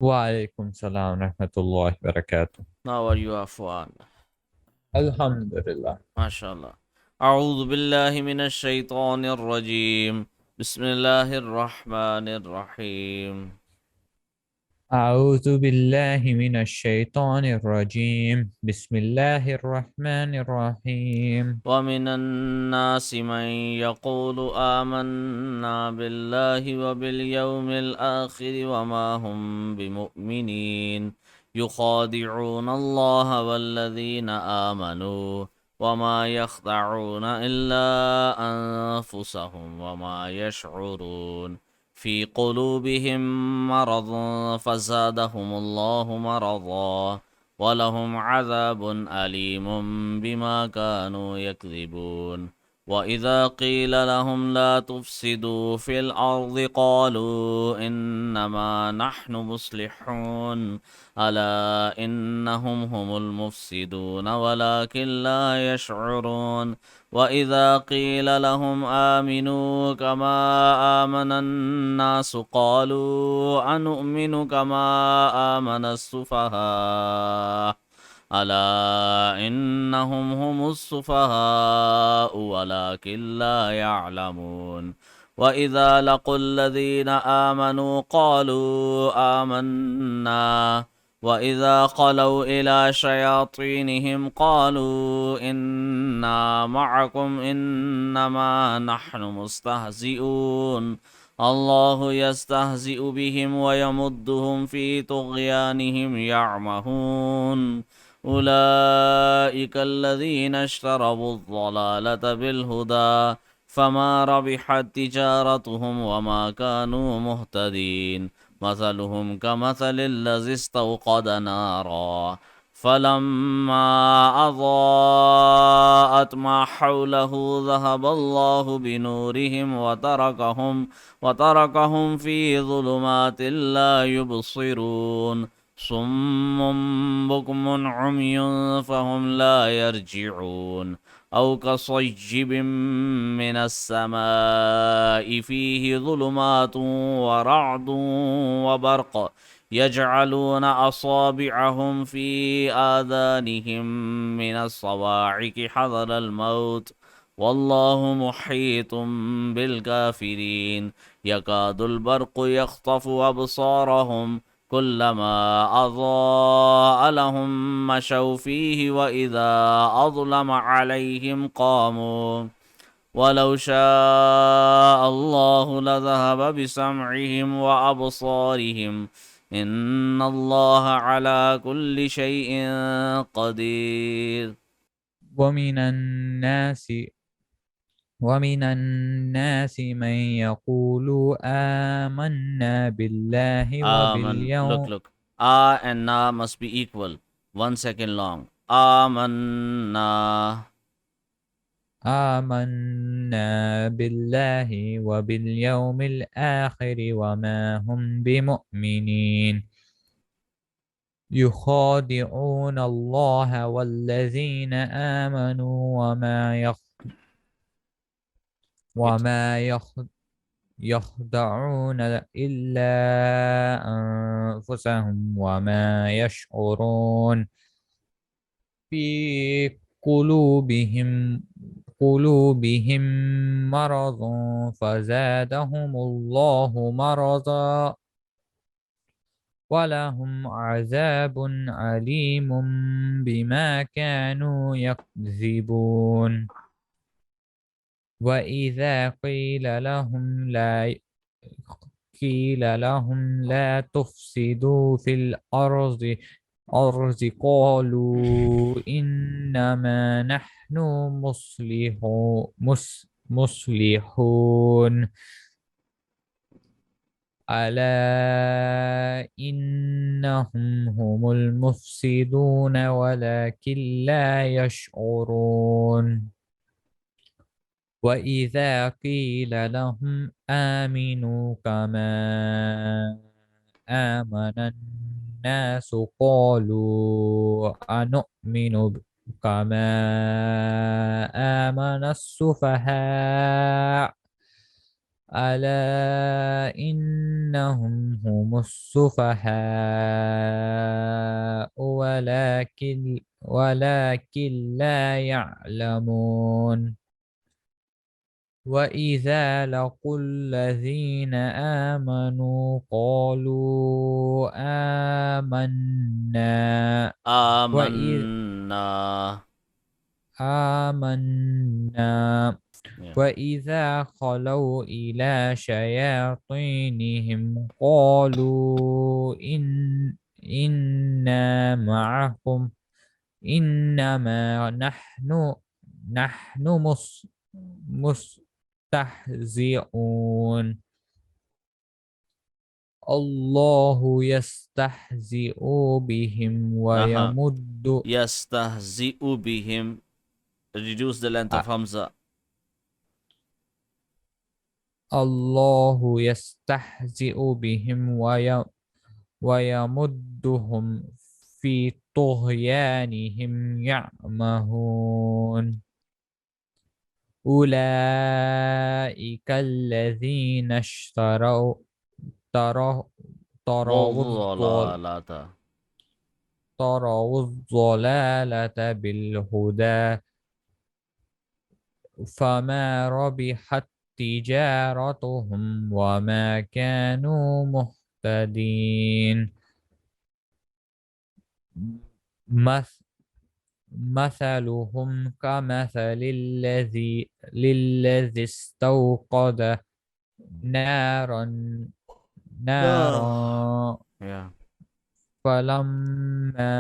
وعليكم السلام ورحمة الله وبركاته. How are you, Afwan? الحمد لله. MashaAllah. أعوذ بالله من الشيطان الرجيم. بسم الله الرحمن الرحيم. أعوذ بالله من الشيطان الرجيم. بسم الله الرحمن الرحيم. ومن الناس من يقول آمنا بالله وباليوم الآخر وما هم بمؤمنين يخادعون الله والذين آمنوا وما يخدعون إلا أنفسهم وما يشعرون في قلوبهم مرض فزادهم الله مرضا ولهم عذاب أليم بما كانوا يكذبون وإذا قيل لهم لا تفسدوا في الأرض قالوا إنما نحن مصلحون ألا إنهم هم المفسدون ولكن لا يشعرون وإذا قيل لهم آمنوا كما آمن الناس قالوا أنؤمن كما آمن السفهاء ألا إنهم هم السفهاء ولكن لا يعلمون وإذا لقوا الذين آمنوا قالوا آمنا وإذا خلوا إلى شياطينهم قالوا إنا معكم إنما نحن مستهزئون الله يستهزئ بهم ويمدهم في طغيانهم يعمهون أولئك الذين اشتروا الضلالة بالهدى فما ربحت تجارتهم وما كانوا مهتدين مثلهم كمثل الذي استوقد نارا فلما أضاءت ما حوله ذهب الله بنورهم وتركهم في ظلمات لا يبصرون صم بكم عمي فهم لا يرجعون أو كصيب من السماء فيه ظلمات ورعد وبرق يجعلون أصابعهم في آذانهم من الصواعق حذر الموت والله محيط بالكافرين يكاد البرق يخطف أبصارهم كلما أضاء لهم مشوا فيه وإذا أظلم عليهم قاموا ولو شاء الله لذهب بسمعهم وأبصارهم إن الله على كل شيء قدير. ومن الناس ومن الناس من يقول آمنا بالله Look, وباليوم look. A and na must be equal. 1 second long. Amanna. آمنا بالله وباليوم الآخر وما هم بمؤمنين يخادعون الله والذين آمنوا It. وما يخدعون إلا أنفسهم وما يشعرون في قلوبهم مرض فزادهم الله مرضا ولهم عذاب عليم بما كانوا يكذبون وإذا قيل لهم لا تفسدوا في الأرض قالوا إنما نحن مصلحون ألا إنهم هم المفسدون ولكن لا يشعرون وإذا قيل لهم آمنوا كما آمن الناس قالوا أنؤمن كما آمن السفهاء ألا إنهم هم السفهاء ولكن لا يعلمون وإذا لقوا الذين آمنوا قالوا آمنا وإذ آمنا. آمنا Yeah. وإذا خلوا إلى شياطينهم قالوا إنا معكم إنما نحن مستهزئون الله يستهزئ بهم Uh-huh. ويمد يستهزئ بهم. Reduce the length of Hamza. الله يستهزئ بهم ويمدهم في طغيانهم يعمهون أولئك الذين تروا تروا الضل والضلالة. تروا الضلالة بالهدى فما ربحت تجارتهم وما كانوا مهتدين مث- مثلهم كمثل للذي استوقد نارا No. نارا Yeah. فلما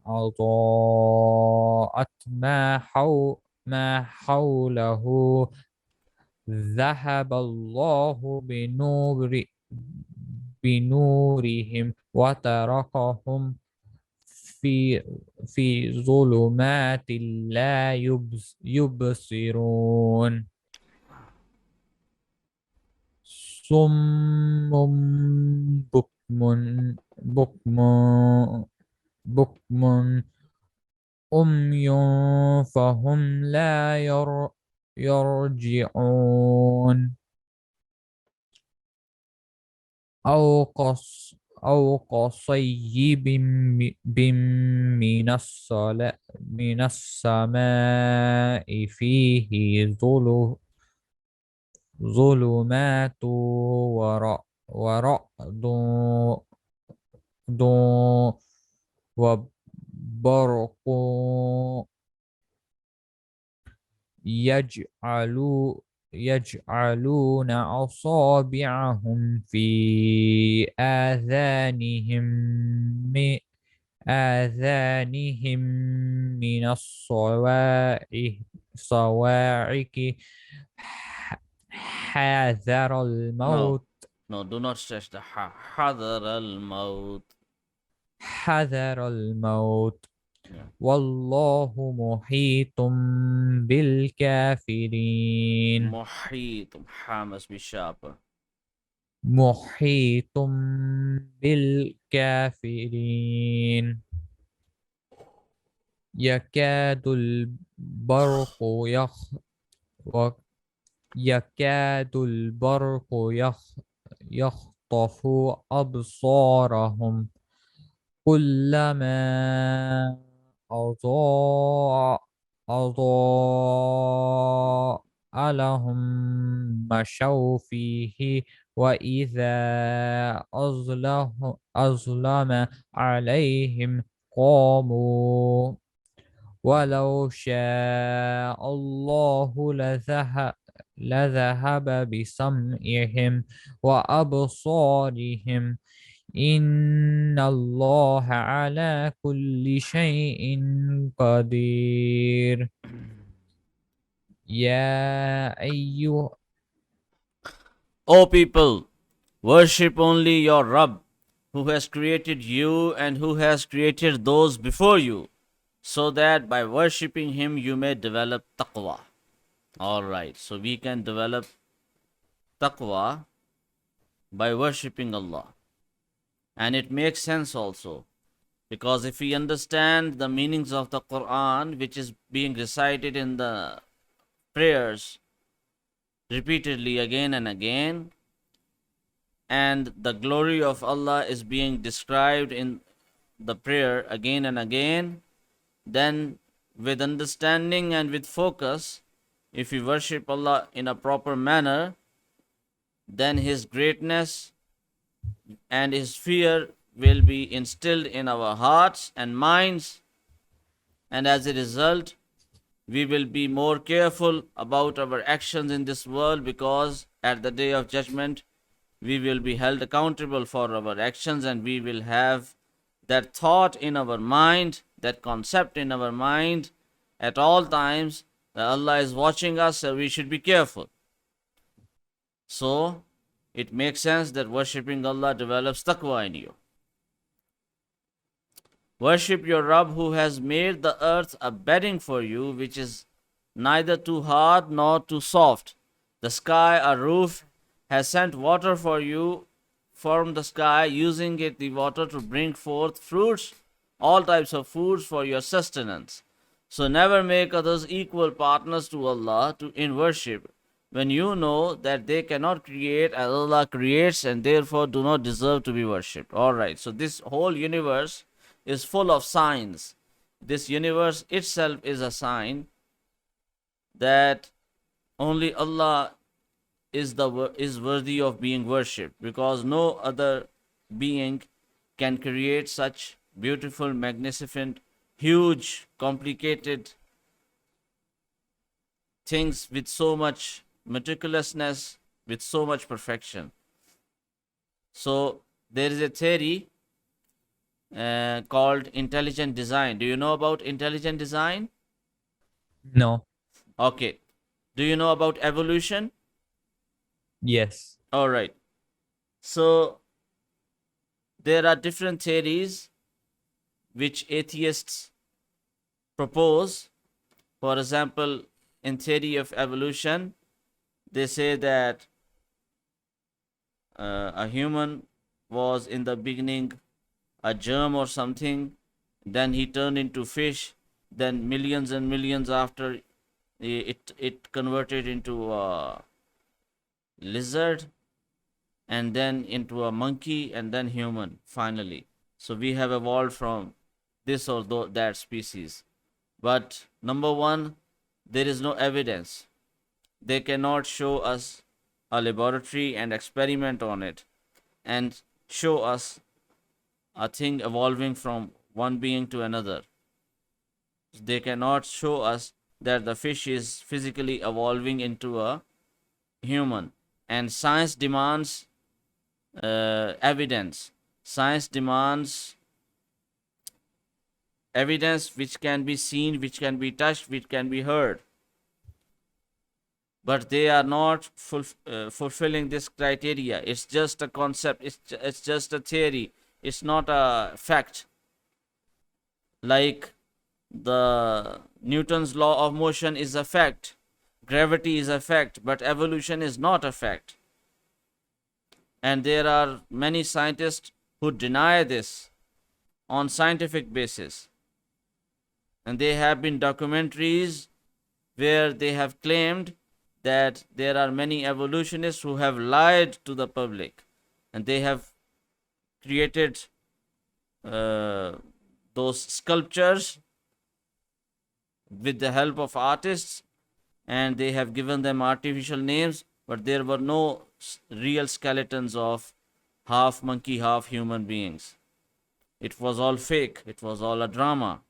أضاءت ما حوله ذهب الله بنورهم وتركهم في ظلمات لا يبصرون صم بكم بكم بكم أمي فهم لا يرجعون أو قص أو كصيب من السماء فيه ظلمات ورعد وبرق يجعلوا يجعلون أصابعهم في آذانهم من الصواعق حذر No. الموت No, do not stretch the ha. حذر الموت. حذر الموت Yeah. والله محيط بالكافرين محيط. Ha must be sharper. محيط بالكافرين يكاد البرق يخطف أبصارهم كلما أضاء أضاء لهم مشوا فيه وإذا أظلم عليهم قاموا ولو شاء الله لذهب بسمعهم وأبصارهم إن الله على كل شيء قدير يا أيها O people, worship only your Rabb, who has created you and who has created those before you, so that by worshipping Him you may develop taqwa. Alright, so we can develop taqwa by worshipping Allah. And it makes sense also. Because if we understand the meanings of the Quran, which is being recited in the prayers, repeatedly again and again, and the glory of Allah is being described in the prayer again and again, then with understanding and with focus, if we worship Allah in a proper manner, then His greatness and His fear will be instilled in our hearts and minds, and as a result, we will be more careful about our actions in this world, because at the day of judgment, we will be held accountable for our actions, and we will have that thought in our mind, that concept in our mind at all times, that Allah is watching us, so we should be careful. So, it makes sense that worshipping Allah develops taqwa in you. Worship your Rabb who has made the earth a bedding for you, which is neither too hard nor too soft. The sky, a roof, has sent water for you from the sky, using it, the water, to bring forth fruits, all types of foods for your sustenance. So never make others equal partners to Allah in worship, when you know that they cannot create as Allah creates, and therefore do not deserve to be worshipped. Alright, so this whole universe is full of signs. This universe itself is a sign that only Allah is worthy of being worshipped, because no other being can create such beautiful, magnificent, huge, complicated things with so much meticulousness, with so much perfection. So there is a theory called intelligent design. Do you know about intelligent design? No. Okay. Do you know about evolution? Yes. All right. So there are different theories which atheists propose. For example, in theory of evolution, they say that a human was in the beginning a germ or something, then he turned into fish, then millions and millions after, it converted into a lizard, and then into a monkey, and then human finally. So we have evolved from this or that species. But number one, there is no evidence. They cannot show us a laboratory and experiment on it and show us a thing evolving from one being to another. They cannot show us that the fish is physically evolving into a human. And science demands evidence. Science demands evidence which can be seen, which can be touched, which can be heard. But they are not fulfilling this criteria. It's just a concept, it's just a theory, it's not a fact. Like the Newton's law of motion is a fact, gravity is a fact, but evolution is not a fact. And there are many scientists who deny this on scientific basis. And there have been documentaries where they have claimed that there are many evolutionists who have lied to the public, and they have created those sculptures with the help of artists, and they have given them artificial names, but there were no real skeletons of half monkey, half human beings. It was all fake, it was all a drama.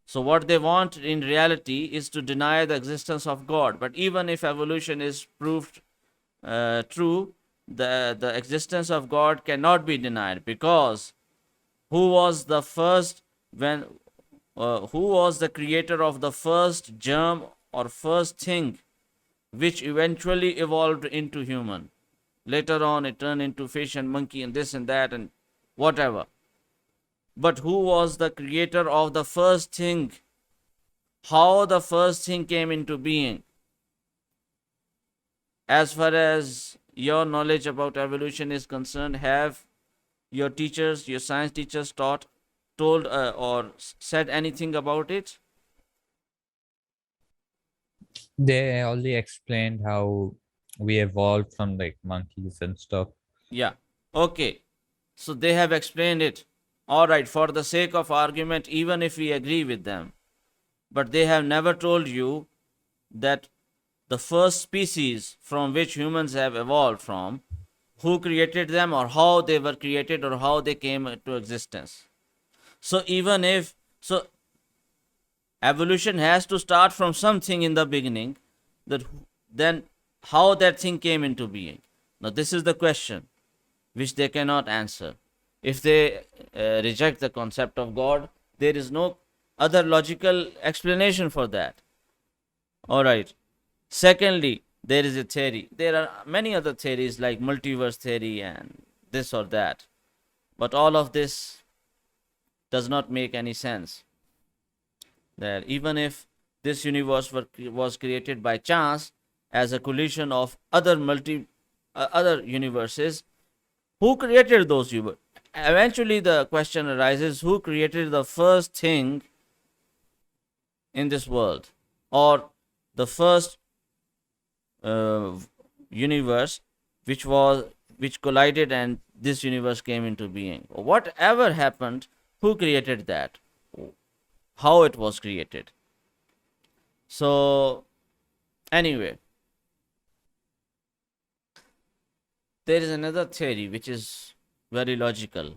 So what they want in reality is to deny the existence of God. But even if evolution is proved true, the existence of God cannot be denied, because who was the first when who was the creator of the first germ or first thing which eventually evolved into human? Later on it turned into fish and monkey and this and that and whatever. But who was the creator of the first thing? How the first thing came into being? As far as your knowledge about evolution is concerned, have your teachers, your science teachers told or said anything about it? They only explained how We evolved from like monkeys and stuff. Yeah. Okay. So they have explained it. All right, for the sake of argument, even if we agree with them. But they have never told you that the first species from which humans have evolved from, who created them or how they were created or how they came into existence. So even if so evolution has to start from something in the beginning, that then how that thing came into being. Now this is the question which they cannot answer. If they reject the concept of God, there is no other logical explanation for that. All right. Secondly, there is a theory. There are many other theories like multiverse theory and this or that. But all of this does not make any sense. That even if this universe was created by chance as a collision of other universes, who created those universes? Eventually, the question arises: who created the first thing in this world, or the first uh, universe which collided and this universe came into being? Whatever happened, who created that? How it was created? So, anyway, there is another theory which is very logical,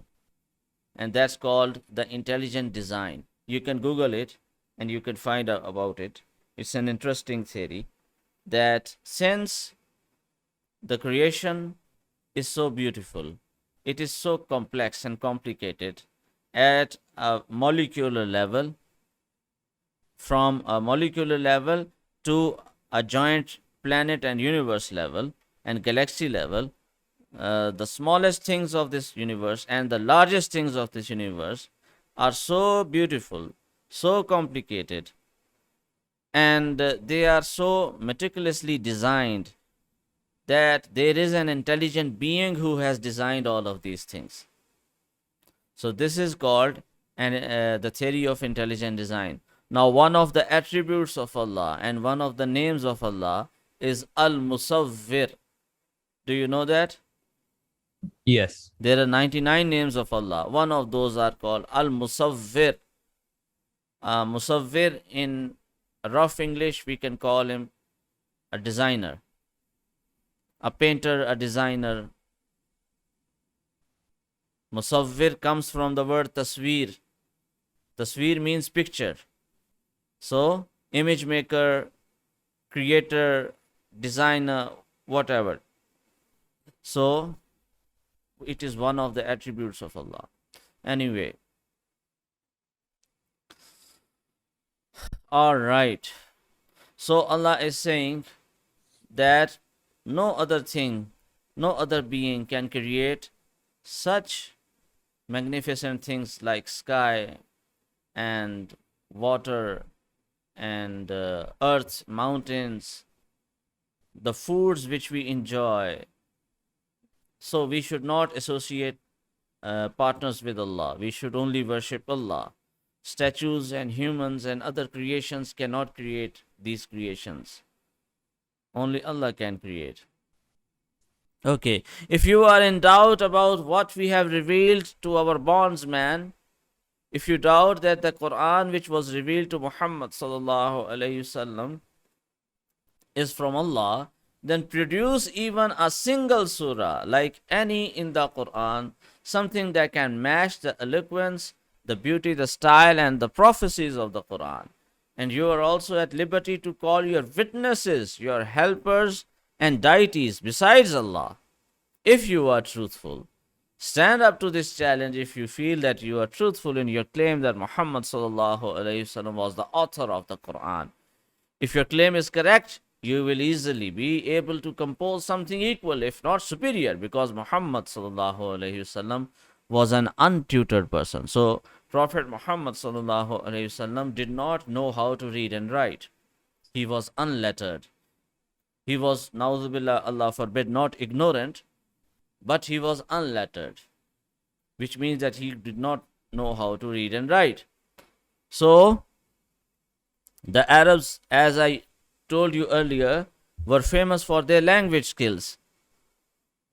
and that's called the intelligent design. You can Google it and you can find out about it. It's an interesting theory that since the creation is so beautiful, it is so complex and complicated at a molecular level, from a molecular level to a giant planet and universe level and galaxy level, the smallest things of this universe and the largest things of this universe are so beautiful, so complicated, and they are so meticulously designed that there is an intelligent being who has designed all of these things. So this is called the theory of intelligent design. Now, one of the attributes of Allah and one of the names of Allah is Al-Musawwir. Do you know that? Yes. There are 99 names of Allah. One of those are called Al-Musawwir. Musawwir, in rough English, we can call him a designer, a painter, a designer. Musawwir comes from the word tasweer. Tasweer means picture. So, image maker, creator, designer, whatever. So, it is one of the attributes of Allah. Anyway, all right. So, Allah is saying that no other thing, no other being can create such magnificent things like sky and water and earth, mountains, the foods which we enjoy. So we should not associate partners with Allah. We should only worship Allah. Statues and humans and other creations cannot create these creations. Only Allah can create. Okay, if you are in doubt about what we have revealed to our bondsman, if you doubt that the Quran which was revealed to Muhammad sallallahu alaihi wasallam is from Allah, then produce even a single surah like any in the Quran, something that can match the eloquence, the beauty, the style, and the prophecies of the Quran. And you are also at liberty to call your witnesses, your helpers, and deities besides Allah. If you are truthful, stand up to this challenge if you feel that you are truthful in your claim that Muhammad sallallahu alaihi wasallam was the author of the Quran. If your claim is correct, you will easily be able to compose something equal, if not superior, because Muhammad sallallahu alaihi wasallam was an untutored person. So, Prophet Muhammad sallallahu alaihi wasallam did not know how to read and write. He was unlettered. He was, na'udzubillah, Allah forbid, not ignorant, but he was unlettered, which means that he did not know how to read and write. So, the Arabs, as I told you earlier, were famous for their language skills.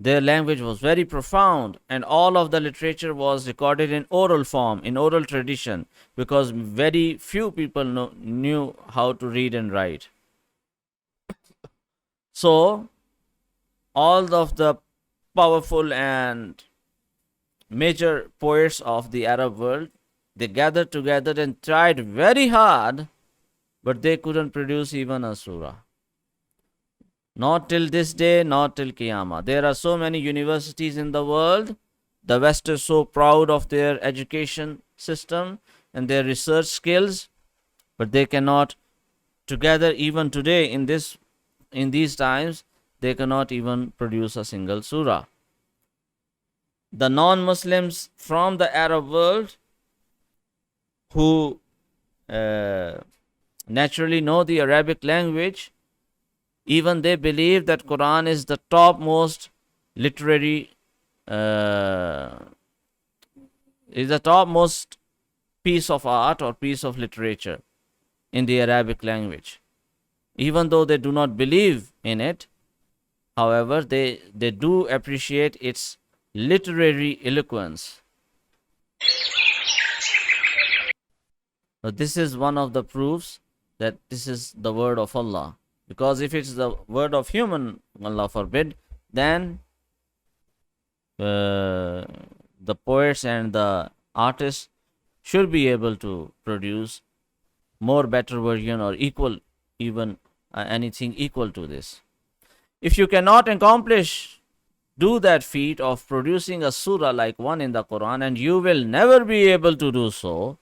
Their language was very profound, and all of the literature was recorded in oral form, in oral tradition, because very few people knew how to read and write. So, all of the powerful and major poets of the Arab world, they gathered together and tried very hard, but they couldn't produce even a surah. Not till this day, not till Qiyamah. There are so many universities in the world. The West is so proud of their education system and their research skills, but they cannot together even today in these times, they cannot even produce a single surah. The non-Muslims from the Arab world who naturally know the Arabic language, even they believe that Quran is the topmost literary, is the topmost piece of art or piece of literature in the Arabic language. Even though they do not believe in it, however, they do appreciate its literary eloquence. So this is one of the proofs that this is the word of Allah. Because if it's the word of human, Allah forbid, then the poets and the artists should be able to produce more better version or equal, even anything equal to this. If you cannot do that feat of producing a surah like one in the Quran, and you will never be able to do so,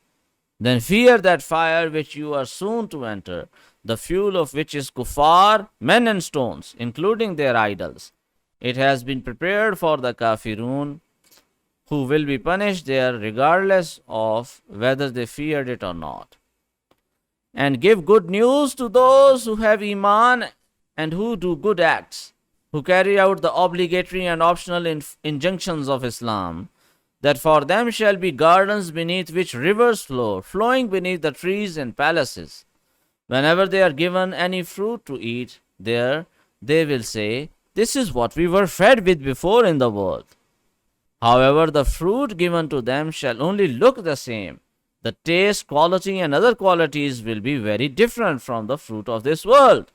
then fear that fire which you are soon to enter, the fuel of which is kuffar, men and stones, including their idols. It has been prepared for the kafirun, who will be punished there regardless of whether they feared it or not. And give good news to those who have iman and who do good acts, who carry out the obligatory and optional injunctions of Islam, that for them shall be gardens beneath which rivers flow, flowing beneath the trees and palaces. Whenever they are given any fruit to eat there, they will say, "This is what we were fed with before in the world." However, the fruit given to them shall only look the same. The taste, quality, and other qualities will be very different from the fruit of this world.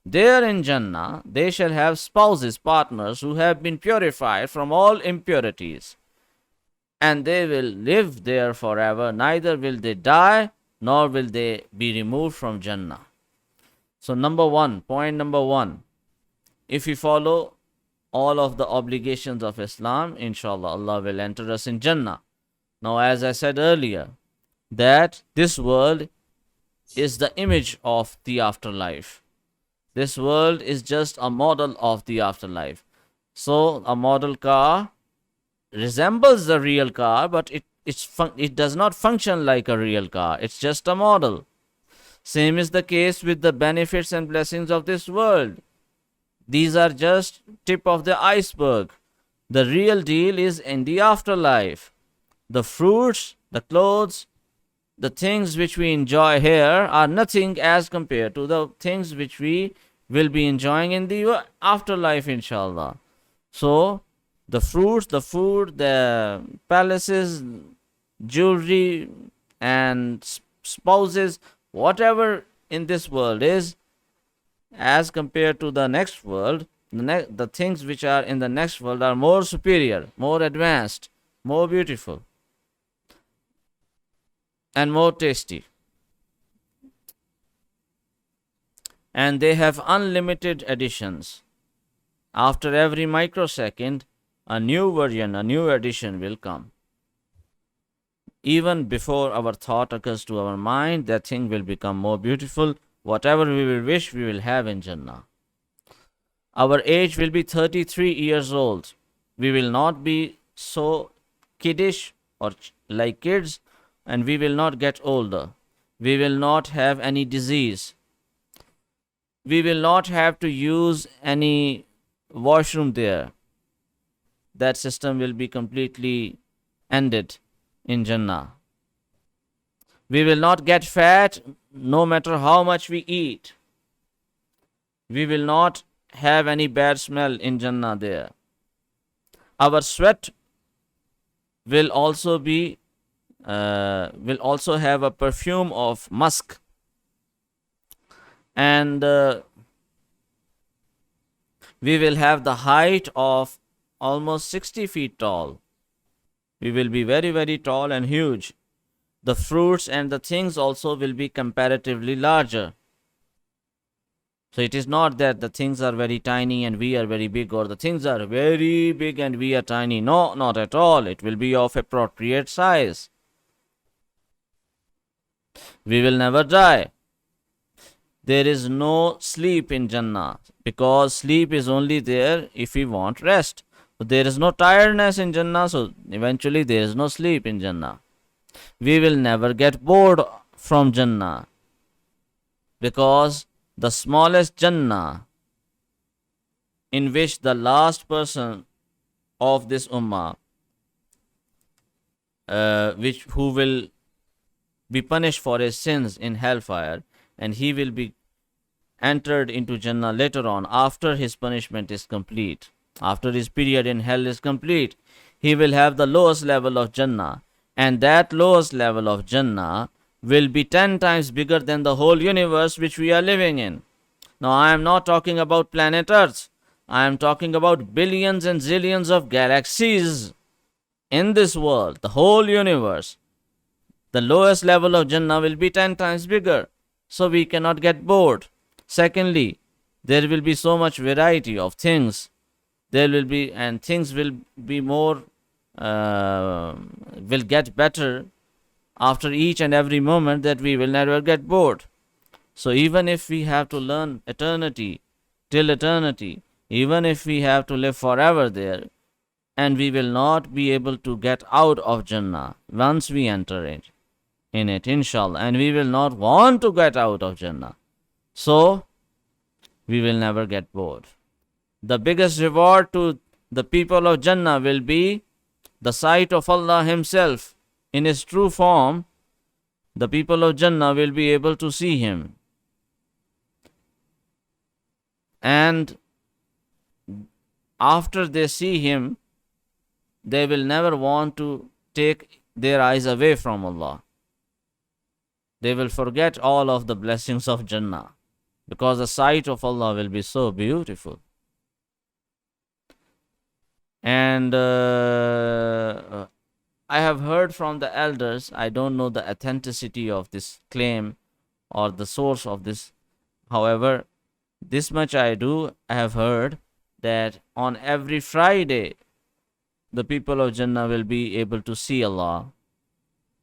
There in Jannah, they shall have spouses, partners who have been purified from all impurities, and they will live there forever. Neither will they die, nor will they be removed from Jannah. So point number one, if we follow all of the obligations of Islam, inshallah, Allah will enter us in Jannah. Now, as I said earlier, that this world is the image of the afterlife. This world is just a model of the afterlife. So, a model car resembles the real car, but it does not function like a real car. It's just a model. Same is the case with the benefits and blessings of this world. These are just tip of the iceberg. The real deal is in the afterlife. The fruits, the clothes, the things which we enjoy here are nothing as compared to the things which we will be enjoying in the afterlife, inshallah. So, the fruits, the food, the palaces, jewelry, and spouses, whatever in this world is, as compared to the next world, the things which are in the next world are more superior, more advanced, more beautiful, and more tasty. And they have unlimited additions. After every microsecond, a new version, a new addition will come. Even before our thought occurs to our mind, that thing will become more beautiful. Whatever we will wish, we will have in Jannah. Our age will be 33 years old. We will not be so kiddish or like kids, and we will not get older. We will not have any disease. We will not have to use any washroom there. That system will be completely ended in Jannah. We will not get fat no matter how much we eat. We will not have any bad smell in Jannah there. Our sweat will also be will also have a perfume of musk, and we will have the height of almost 60 feet tall. We will be very, very tall and huge. The fruits and the things also will be comparatively larger. So it is not that the things are very tiny and we are very big, or the things are very big and we are tiny. No, not at all. It will be of appropriate size. We will never die. There is no sleep in Jannah, because sleep is only there if we want rest. So there is no tiredness in Jannah, so eventually there is no sleep in Jannah. We will never get bored from Jannah, because the smallest Jannah, in which the last person of this ummah, who will be punished for his sins in hellfire, and he will be entered into Jannah later on after his punishment is complete, after his period in hell is complete. He will have the lowest level of Jannah, and that lowest level of Jannah will be 10 times bigger than the whole universe which we are living in. Now, I am not talking about planet Earth. I am talking about billions and zillions of galaxies in this world, the whole universe. The lowest level of Jannah will be 10 times bigger, so we cannot get bored. Secondly, there will be so much variety of things. There will be, and things will be more, will get better after each and every moment, that we will never get bored. So even if we have to learn eternity, till eternity, even if we have to live forever there, and we will not be able to get out of Jannah once we enter it, in it, inshallah, and we will not want to get out of Jannah. So we will never get bored. The biggest reward to the people of Jannah will be the sight of Allah Himself in His true form. The people of Jannah will be able to see Him. And after they see Him, they will never want to take their eyes away from Allah. They will forget all of the blessings of Jannah, because the sight of Allah will be so beautiful. And I have heard from the elders, I don't know the authenticity of this claim or the source of this. However, this much I have heard, that on every Friday, the people of Jannah will be able to see Allah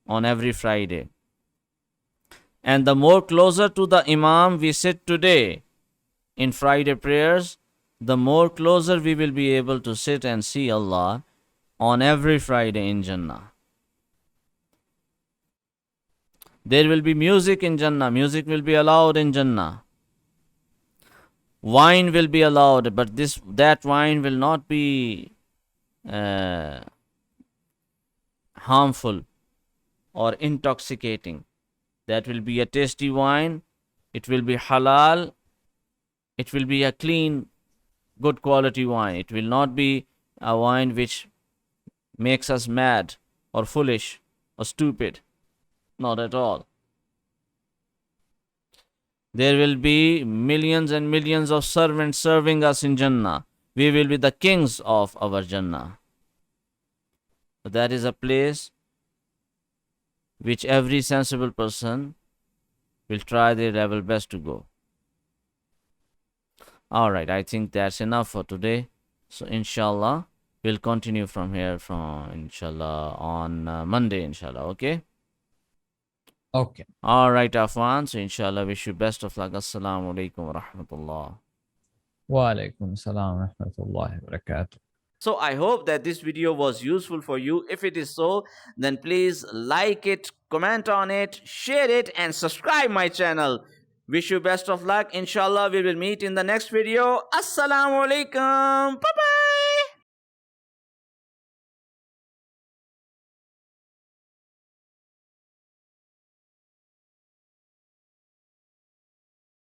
on every Friday. And the more closer to the Imam we sit today in Friday prayers, the more closer we will be able to sit and see Allah on every Friday in Jannah. There will be music in Jannah. Music will be allowed in Jannah. Wine will be allowed, but that wine will not be harmful or intoxicating. That will be a tasty wine. It will be halal. It will be a clean, good quality wine. It will not be a wine which makes us mad or foolish or stupid. Not at all. There will be millions and millions of servants serving us in Jannah. We will be the kings of our Jannah. That is a place which every sensible person will try their level best to go. Alright, I think that's enough for today. So inshallah, we'll continue from here inshallah on Monday, inshallah, okay? Okay. Alright, Afwan. So inshallah, wish you best of luck. Assalamu alaikum wa rahmatullah. Wa alaikum salam wa rahmatullahi wa barakatuh. So I hope that this video was useful for you. If it is so, then please like it, comment on it, share it, and subscribe my channel. Wish you best of luck. Inshallah, we will meet in the next video. Assalamu alaikum. Bye-bye.